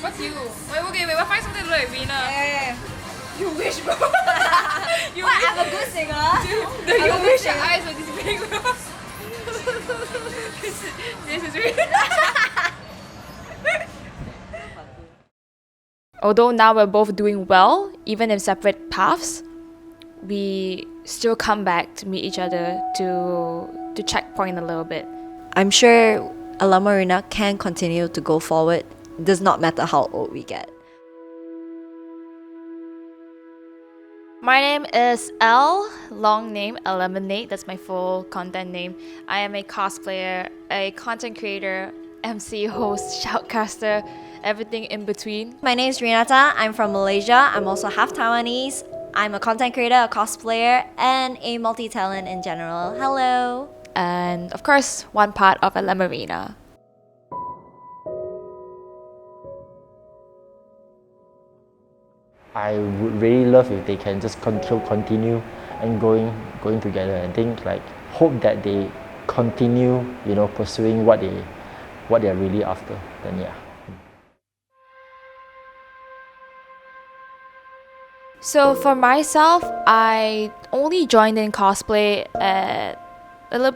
What's you? Wait, we'll find something to look like Rina. Yeah. You wish, bro. You What? wish. I'm a good singer. Dude, you wish your eyes were this big, bro. this is Rina. Although now we're both doing well, even in separate paths, we still come back to meet each other to checkpoint a little bit. I'm sure Ellemorina can continue to go forward. Does not matter how old we get. My name is Elle, long name Ellemonade, that's my full content name. I am a cosplayer, a content creator, MC, host, shoutcaster, everything in between. My name is Rina.Tan. I'm from Malaysia. I'm also half Taiwanese. I'm a content creator, a cosplayer, and a multi-talent in general. Hello! And of course, one part of Ellemorina. I would really love if they can just continue and going together. I think hope that they continue, pursuing what they're really after. Then yeah. So for myself, I only joined in cosplay at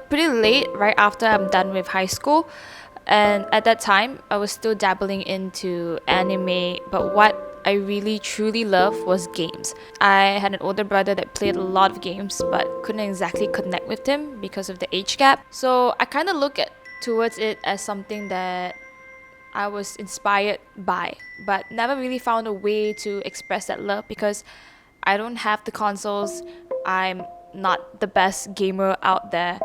pretty late, right after I'm done with high school. And at that time, I was still dabbling into anime, but what I really truly loved was games. I had an older brother that played a lot of games, but couldn't exactly connect with him because of the age gap. So I kind of look towards it as something that I was inspired by, but never really found a way to express that love because I don't have the consoles. I'm not the best gamer out there.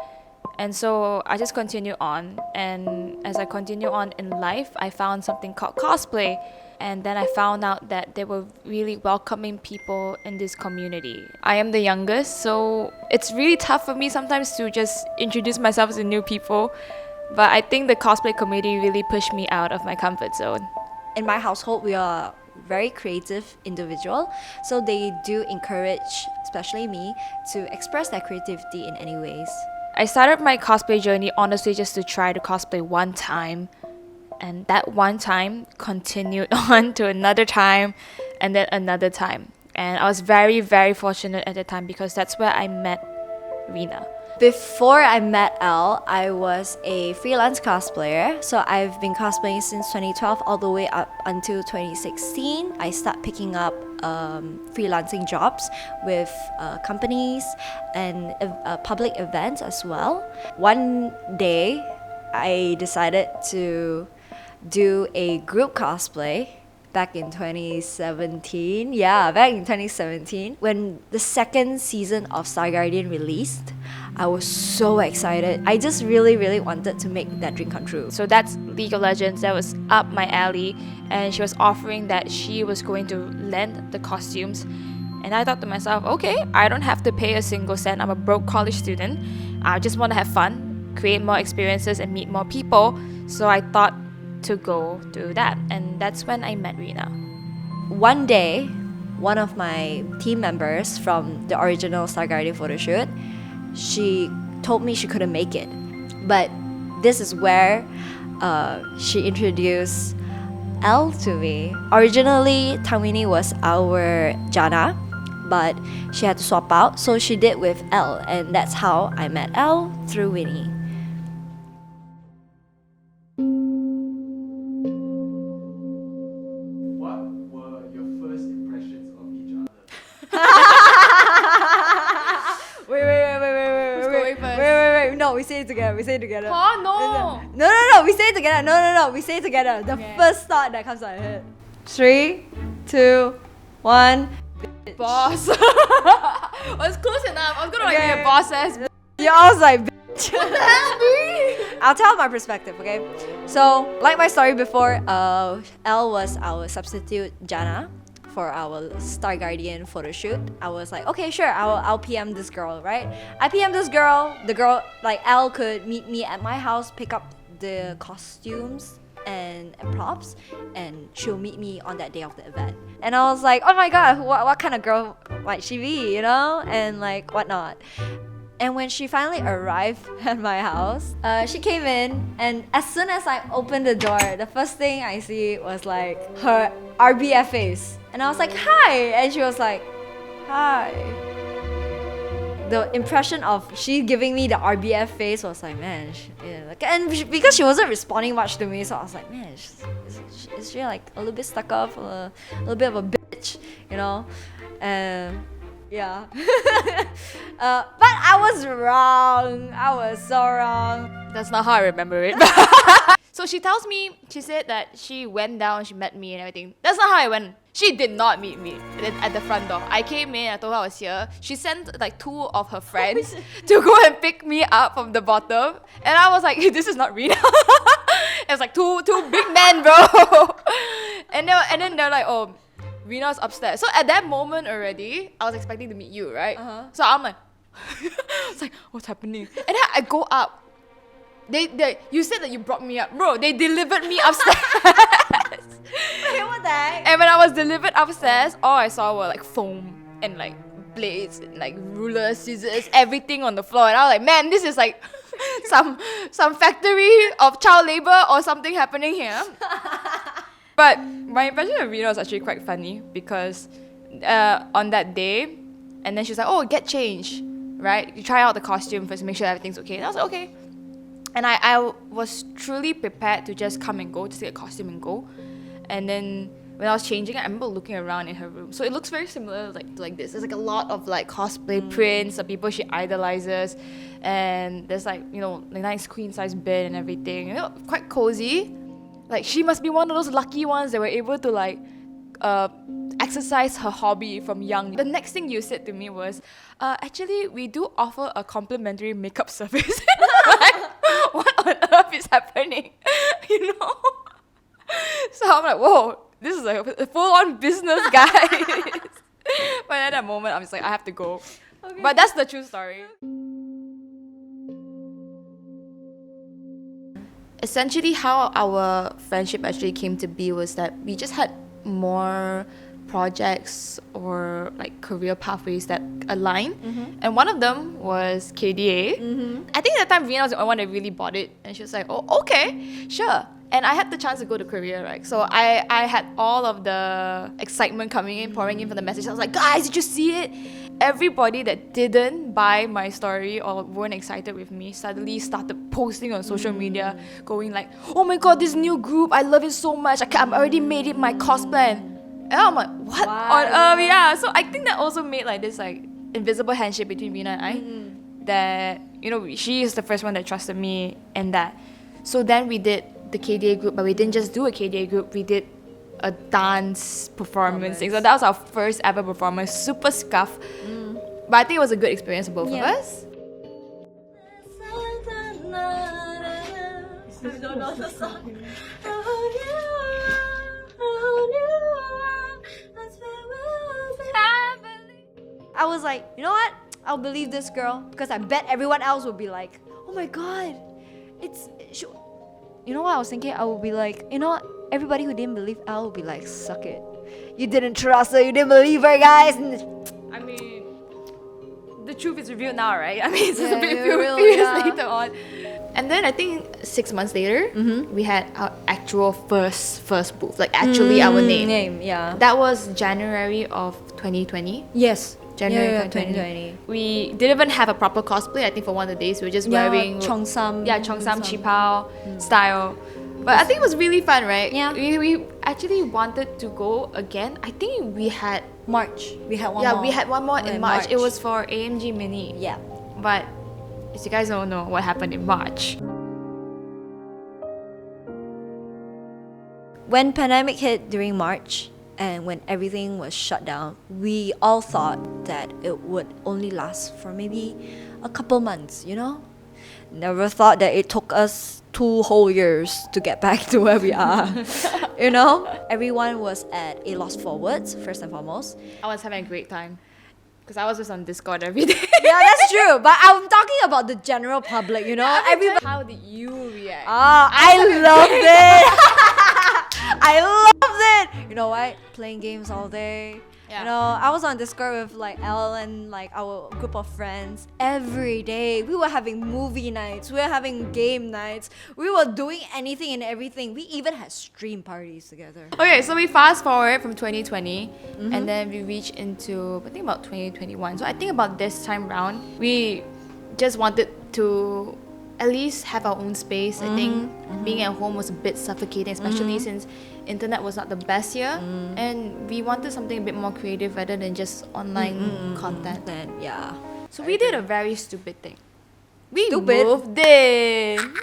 And so I just continue on. And as I continue on in life, I found something called cosplay. And then I found out that there were really welcoming people in this community. I am the youngest, so it's really tough for me sometimes to just introduce myself to new people. But I think the cosplay community really pushed me out of my comfort zone. In my household, we are very creative individual, so they do encourage, especially me, to express their creativity in any ways. I started my cosplay journey honestly just to try to cosplay one time. And that one time continued on to another time and then another time. And I was very, very fortunate at the time because that's where I met Rina. Before I met Elle, I was a freelance cosplayer. So I've been cosplaying since 2012 all the way up until 2016. I started picking up freelancing jobs with companies and public events as well. One day, I decided to do a group cosplay back in 2017. Yeah, back in 2017. When the second season of Star Guardian released, I was so excited. I just really, really wanted to make that dream come true. So that's League of Legends. That was up my alley. And she was offering that she was going to lend the costumes. And I thought to myself, okay, I don't have to pay a single cent. I'm a broke college student. I just want to have fun, create more experiences, and meet more people. So I thought to go do that. And that's when I met Rina. One day, one of my team members from the original Star Guardian photo shoot, she told me she couldn't make it. But this is where she introduced Elle to me. Originally, Tangwini was our Jana, but she had to swap out, so she did with Elle, and that's how I met Elle, through Winnie. What were your first impressions of each other? Who's going first? Wait. No, we say it together. Oh, no! No, we say it together. No, we say it together. The first thought that comes to our head. 3, 2, 1. Boss. I was close enough. I was gonna be a boss ass. Yeah, I was like, bitch. I'll tell my perspective, okay? So, like my story before, Elle was our substitute Jana for our Star Guardian photo shoot. I was like, okay, sure, I'll PM this girl, right? I PM this girl. The girl, like Elle, could meet me at my house, pick up the costumes and props, and she'll meet me on that day of the event. And I was like, oh my god, what kind of girl might she be, and like whatnot. And when she finally arrived at my house, she came in, and as soon as I opened the door, the first thing I see was like her RBF face. And I was like, hi! And she was like, hi. The impression of she giving me the RBF face was like, man, because she wasn't responding much to me, so I was like, man, is she like a little bit stuck up, a little bit of a bitch, you know? Yeah. But I was wrong. I was so wrong. That's not how I remember it. So she tells me, she said that she went down, she met me and everything. That's not how I went. She did not meet me at the front door. I came in, I told her I was here. She sent like 2 of her friends to go and pick me up from the bottom. And I was like, this is not Rina. It was like two big men, bro. And then they're like, oh, Rina's upstairs. So at that moment already, I was expecting to meet you, right? So I'm like, it's like, what's happening? And then I go up. You said that you brought me up. Bro, they delivered me upstairs. Wait, what the heck? And when I was delivered upstairs, all I saw were like foam and like blades and like rulers, scissors, everything on the floor. And I was like, man, this is like some factory of child labor or something happening here. But my impression of Rina was actually quite funny because on that day, and then she's like, oh, get changed, right? You try out the costume first, make sure everything's okay. And I was like, okay. And I was truly prepared to just come and go, just get a costume and go. And then when I was changing, I remember looking around in her room. So it looks very similar like this. There's like a lot of like cosplay prints of people she idolizes. And there's like, you know, a nice queen size bed and everything. You know, quite cozy. Like she must be one of those lucky ones that were able to like exercise her hobby from young. The next thing you said to me was, actually, we do offer a complimentary makeup service. Like, what on earth is happening? You know? So I'm like, whoa, this is like a full-on business, guys. But at that moment, I'm just like, I have to go. Okay. But that's the true story. Essentially, how our friendship actually came to be was that we just had more projects or like career pathways that align. And one of them was KDA. I think at the time Rina was the only one that really bought it, and she was like, oh, okay, sure. And I had the chance to go to Korea, right? So I had all of the excitement coming in, pouring in for the message. I was like, guys, did you see it? Everybody that didn't buy my story or weren't excited with me suddenly started posting on social media, going like, oh my god, this new group, I love it so much. I'm already made it my cosplay. And I'm like, what on earth? Yeah. So I think that also made like this like invisible handshake between Rina and I. That, you know, she is the first one that trusted me and that. So then we did the KDA group, but we didn't just do a KDA group, we did a dance performance thing. So that was our first ever performance, super scuff. But I think it was a good experience for both of us. I was like, you know what? I'll believe this girl, because I bet everyone else would be like, oh my god, you know what I was thinking? I would be like, you know what? Everybody who didn't believe Elle would be like, suck it. You didn't trust her, you didn't believe her, guys. I mean, the truth is revealed now, right? I mean, it's just a few real, years later on. And then I think 6 months later, we had our actual first booth, like actually our name. Yeah. That was January of 2020. Yes. January 2020. We didn't even have a proper cosplay. I think for one of the days we were just wearing Cheongsam. Cheongsam Chipao style. But I think it was really fun, right? Yeah. We actually wanted to go again. I think we had March. We had one more. Yeah, we had one more in March. It was for AMG Mini. Yeah. But as you guys don't know what happened in March. When pandemic hit during March, and when everything was shut down, we all thought that it would only last for maybe a couple months, you know? Never thought that it took us 2 whole years to get back to where we are. You know? Everyone was at a loss for words, first and foremost. I was having a great time. Because I was just on Discord every day. Yeah, that's true. But I'm talking about the general public, you know? Everybody. How did you react? I loved it! I loved it! You know what? Playing games all day. Yeah. You know, I was on Discord with like Elle and like our group of friends every day. We were having movie nights, we were having game nights, we were doing anything and everything. We even had stream parties together. Okay, so we fast forward from 2020 and then we reach into, I think, about 2021. So I think about this time round, we just wanted to at least have our own space. I think being at home was a bit suffocating, especially since internet was not the best here, and we wanted something a bit more creative rather than just online content. Then yeah. So we did a very stupid thing. We Stupid? moved in.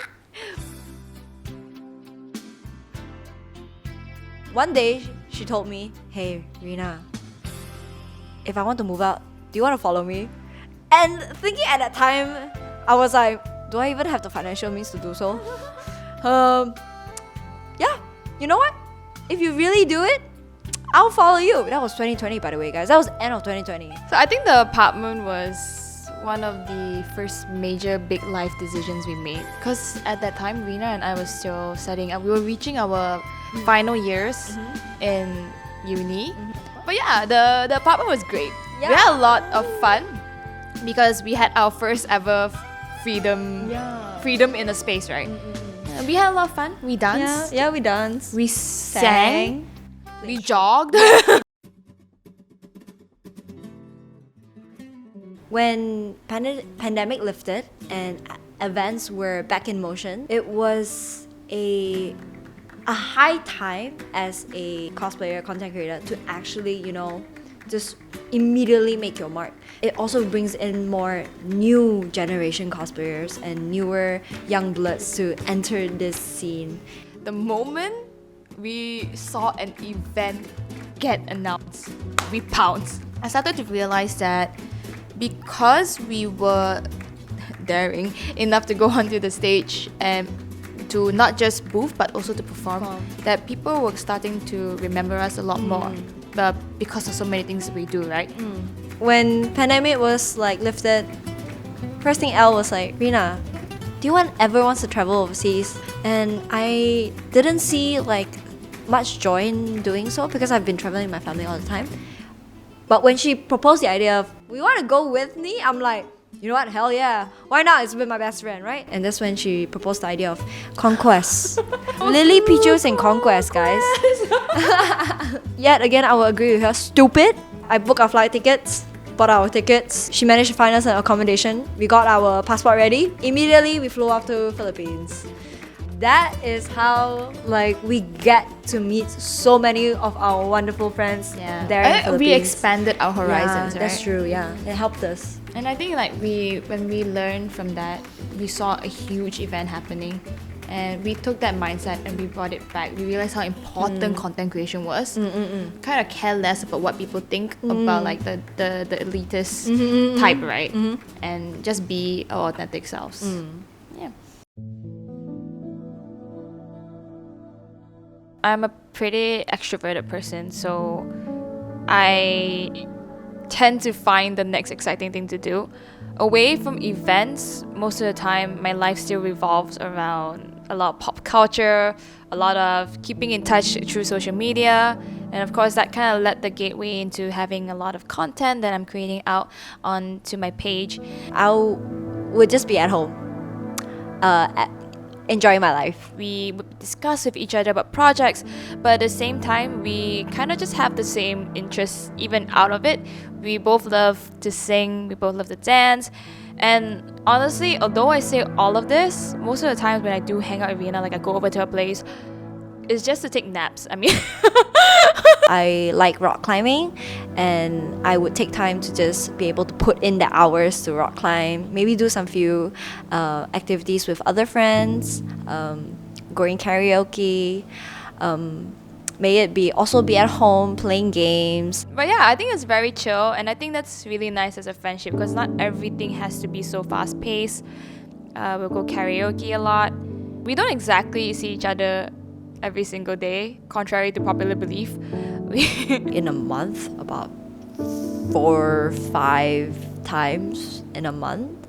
One day she told me, "Hey Rina, if I want to move out, do you want to follow me?" And thinking at that time, I was like, do I even have the financial means to do so? Yeah, you know what? If you really do it, I'll follow you. That was 2020, by the way, guys. That was end of 2020. So I think the apartment was one of the first major big life decisions we made, because at that time Rina and I were still studying and we were reaching our final years in uni. But yeah, the apartment was great. We Yeah. had a lot of fun because we had our first ever freedom in a space, right? We had a lot of fun. We danced. Yeah, we danced. We sang. We jogged. When pandemic lifted and events were back in motion, it was a high time as a cosplayer, content creator to actually, you know, just immediately make your mark. It also brings in more new generation cosplayers and newer young bloods to enter this scene. The moment we saw an event get announced, we pounced. I started to realize that because we were daring enough to go onto the stage and to not just booth but also to perform, that people were starting to remember us a lot more. But because of so many things we do, right? When pandemic was like lifted, first thing Elle was like, Rina, do you ever wants to travel overseas? And I didn't see like much joy in doing so because I've been traveling with my family all the time. But when she proposed the idea of, we want to go with me, I'm like, you know what, hell yeah, why not? It's with my best friend, right? And that's when she proposed the idea of Conquest. Lily Pichus and Conquest, guys. Yet again, I will agree with her. Stupid. I booked our flight tickets, bought our tickets. She managed to find us an accommodation. We got our passport ready. Immediately, we flew off to Philippines. That is how like we get to meet so many of our wonderful friends there in the Philippines. We expanded our horizons, Yeah, right? that's true. Yeah, it helped us. And I think like when we learned from that, we saw a huge event happening, and we took that mindset and we brought it back. We realized how important content creation was. Kind of care less about what people think about like the elitist type, right? And just be our authentic selves. Yeah. I'm a pretty extroverted person, so I tend to find the next exciting thing to do. Away from events, most of the time my life still revolves around a lot of pop culture, a lot of keeping in touch through social media, and of course that kind of led the gateway into having a lot of content that I'm creating out onto my page. I would just be at home, enjoying my life. We would discuss with each other about projects, but at the same time we kind of just have the same interests even out of it. We both love to sing, we both love to dance, and honestly, although I say all of this, most of the times when I do hang out with Rina, like I go over to her place, it's just to take naps. I mean I like rock climbing, and I would take time to just be able to put in the hours to rock climb, maybe do some few activities with other friends, going karaoke, may it be also be at home playing games. But yeah, I think it's very chill, and I think that's really nice as a friendship because not everything has to be so fast paced. We'll go karaoke a lot. We don't exactly see each other every single day, contrary to popular belief. In a month, about 4 or 5 times in a month.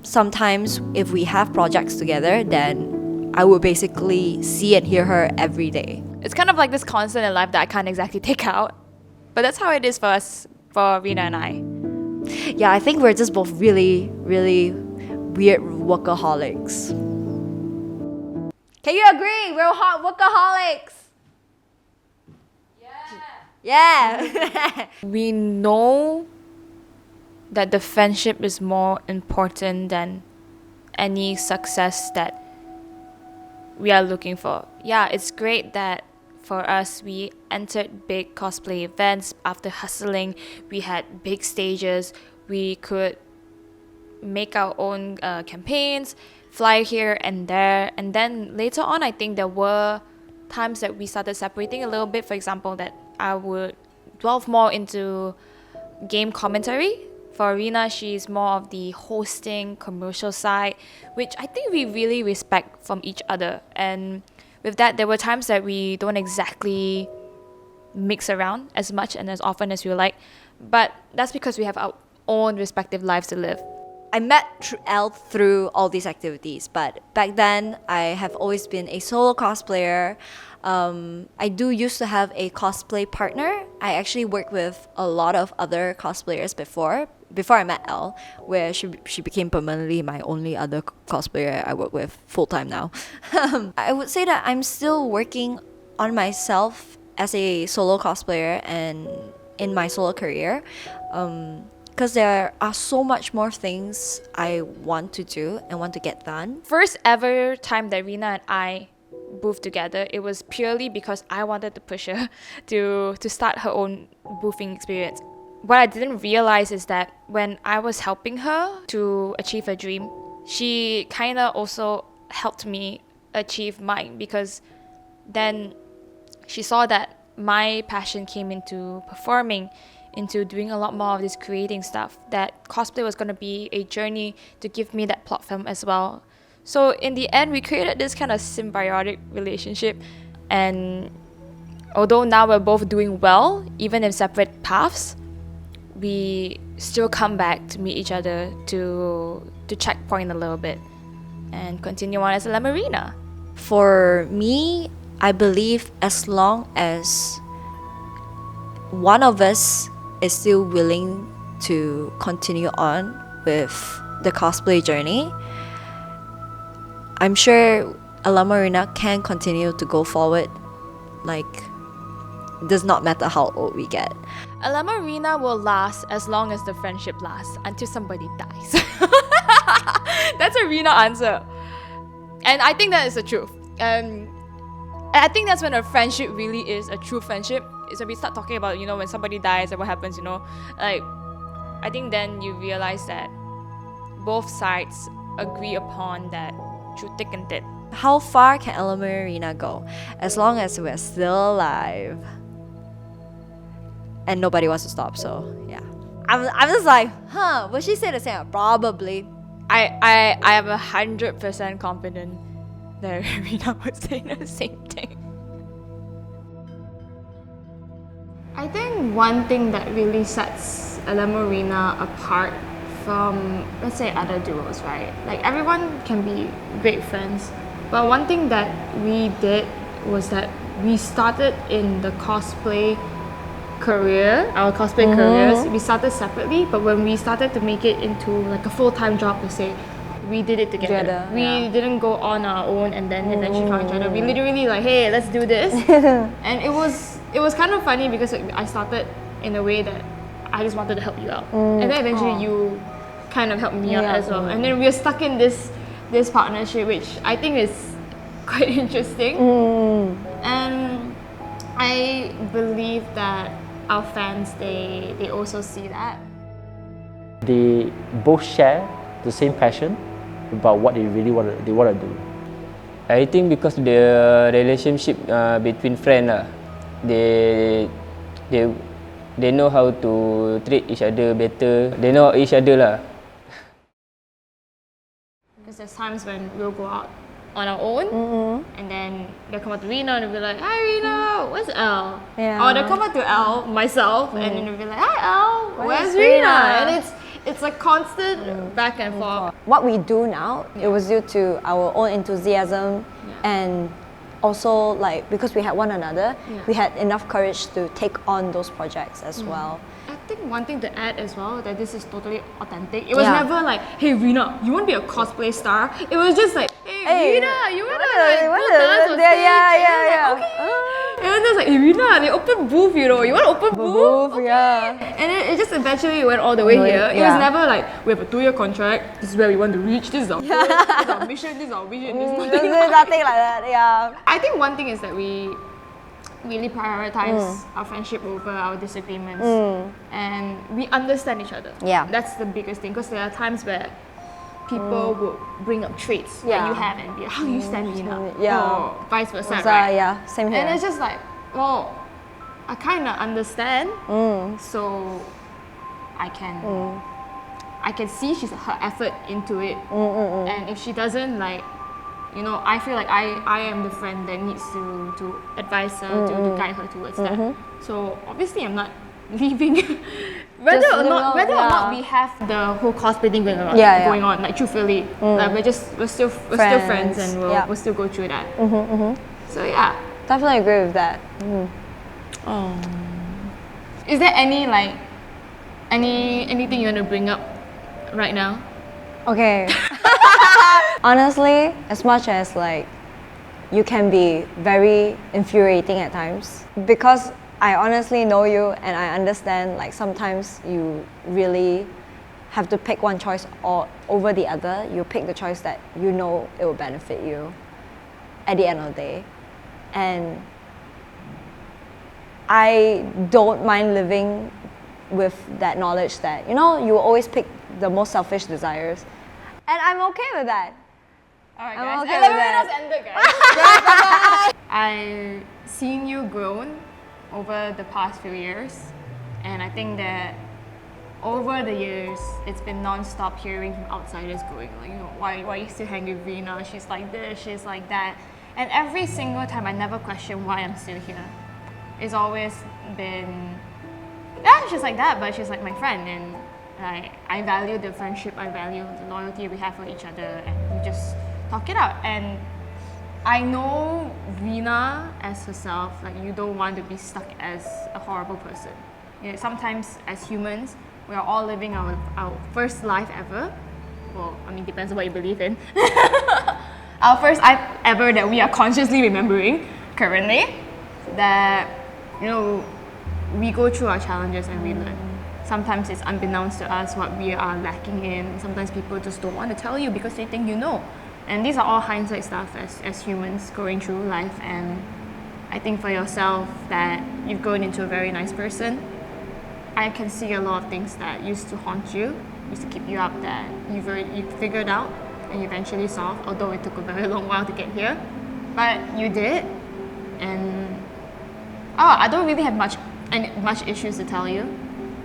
Sometimes if we have projects together, then I would basically see and hear her every day. It's kind of like this constant in life that I can't exactly take out. But that's how it is for us, for Rina and I. Yeah, I think we're just both really, really weird workaholics. Can you agree? We're hot workaholics. Yeah. We know that the friendship is more important than any success that we are looking for. Yeah, it's great that for us we entered big cosplay events after hustling. We had big stages. We could make our own campaigns, fly here and there. And then later on, I think there were times that we started separating a little bit. For example, that I would delve more into game commentary. For Rina, she's more of the hosting commercial side, which I think we really respect from each other. And with that, there were times that we don't exactly mix around as much and as often as we would like, but that's because we have our own respective lives to live. I met Elle through all these activities, but back then I have always been a solo cosplayer. I do used to have a cosplay partner. I actually worked with a lot of other cosplayers before I met Elle, where she became permanently my only other cosplayer I work with full time now. I would say that I'm still working on myself as a solo cosplayer and in my solo career. Because there are so much more things I want to do and want to get done. First ever time that Rina and I boofed together, it was purely because I wanted to push her to start her own boofing experience. What I didn't realize is that when I was helping her to achieve her dream, she kind of also helped me achieve mine, because then she saw that my passion came into performing, into doing a lot more of this creating stuff, that cosplay was going to be a journey to give me that platform as well. So in the end, we created this kind of symbiotic relationship, and although now we're both doing well, even in separate paths, we still come back to meet each other to checkpoint a little bit and continue on as Ellemorina. For me, I believe as long as one of us is still willing to continue on with the cosplay journey, I'm sure Ellemorina can continue to go forward. Like, does not matter how old we get. Ellemorina will last as long as the friendship lasts, until somebody dies. That's a Rina answer. And I think that is the truth. And I think that's when a friendship really is a true friendship. Is when we start talking about, when somebody dies and what happens, Like, I think then you realize that both sides agree upon that through thick and thin. How far can Ellemorina go? As long as we're still alive. And nobody wants to stop, so yeah. I'm just like, will she say the same? Probably. I am 100% confident that Rina would say the same thing. I think one thing that really sets Ellemorina apart from, let's say, other duos, right? Like, everyone can be great friends, but one thing that we did was that we started in the cosplay career, our cosplay careers, we started separately, but when we started to make it into like a full-time job per se, we did it together. We didn't go on our own and then eventually found each other. We literally like, hey, let's do this. And it was kind of funny because I started in a way that I just wanted to help you out. And then eventually you kind of helped me out as well. And then we're stuck in this partnership, which I think is quite interesting. And I believe that our fans, they also see that. They both share the same passion about what they really want to do. I think because the relationship between friends, they know how to treat each other better. They know each other lah. Because there's times when we'll go out on our own, and then they'll come up to Rina and they'll be like, "Hi Rina, where's Elle?" Or they'll come up to Elle, myself, and then they'll be like, "Hi Elle, where's Rina?" And it's a constant back and forth. What we do now, it was due to our own enthusiasm and also like because we had one another, we had enough courage to take on those projects as well. I think one thing to add as well, that this is totally authentic. It was Yeah. never like, hey Rina, you want to be a cosplay star? It was just like, hey Rina, you want to like go dance on stage? yeah. And then there's like, hey Rina, they open booth, you know, you want to open booth? Okay. Yeah. And then it just eventually went all the way here. It was Yeah. never like, we have a 2-year contract, this is where we want to reach, this is our goal, this is our mission, this is our vision, this is nothing There's nothing like that, yeah. I think one thing is that we really prioritize our friendship over our disagreements, and we understand each other. Yeah. That's the biggest thing, because there are times where people will bring up traits that Yeah. you have and be like, how do you stand me now? Yeah. Or vice versa, So, right? yeah, same here. And it's just like, well, I kind of understand, so I can see her effort into it, and if she doesn't, like, you know, I feel like I am the friend that needs to advise her, to guide her towards that. So obviously I'm not leaving. whether or not we have the whole cosplay thing going on, going on, like truthfully, like we're still friends, and we'll still go through that. So yeah. Definitely agree with that. Is there any like anything you want to bring up right now? Okay. Honestly, as much as like you can be very infuriating at times, because I honestly know you and I understand like sometimes you really have to pick one choice or over the other. You pick the choice that you know it will benefit you at the end of the day. And I don't mind living with that knowledge that, you know, you will always pick the most selfish desires. And I'm okay with that. Alright I'm guys, okay with Ellemonade's that. ended guys. I've seen you grown over the past few years, and I think that over the years it's been non-stop hearing from outsiders going like, you know, why you still hang with Rina? She's like this, she's like that. And every single time I never question why I'm still here. It's always been, yeah, she's like that, but she's like my friend, and I value the friendship, I value the loyalty we have for each other, and we just talk it out. And I know Rina as herself, like you don't want to be stuck as a horrible person. You know, sometimes as humans, we are all living our first life ever. Well, I mean, depends on what you believe in. Our first life ever that we are consciously remembering currently, that, you know, we go through our challenges and we learn. Sometimes it's unbeknownst to us what we are lacking in. Sometimes people just don't want to tell you because they think you know. And these are all hindsight stuff as humans going through life. And I think for yourself that you've grown into a very nice person. I can see a lot of things that used to haunt you, used to keep you up, that you figured out and you eventually solved, although it took a very long while to get here. But you did. And I don't really have much issues to tell you.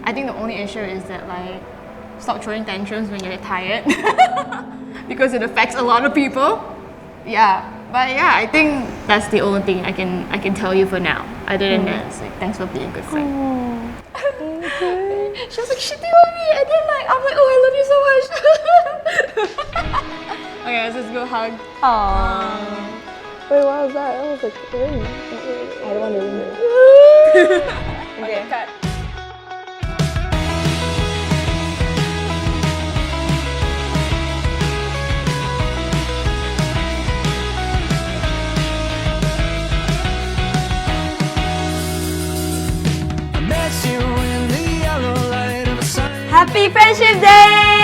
I think the only issue is that, like, stop throwing tantrums when you're tired because it affects a lot of people. Yeah, but yeah, I think that's the only thing I can tell you for now. Other than that, it's like, thanks for being a good friend. She was like shitting on me, and then like I'm like, oh, I love you so much. Okay, let's just go hug. Aww. Wait, what was that? That was like ring. I don't want to ring it. Okay, cut. Happy Friendship Day!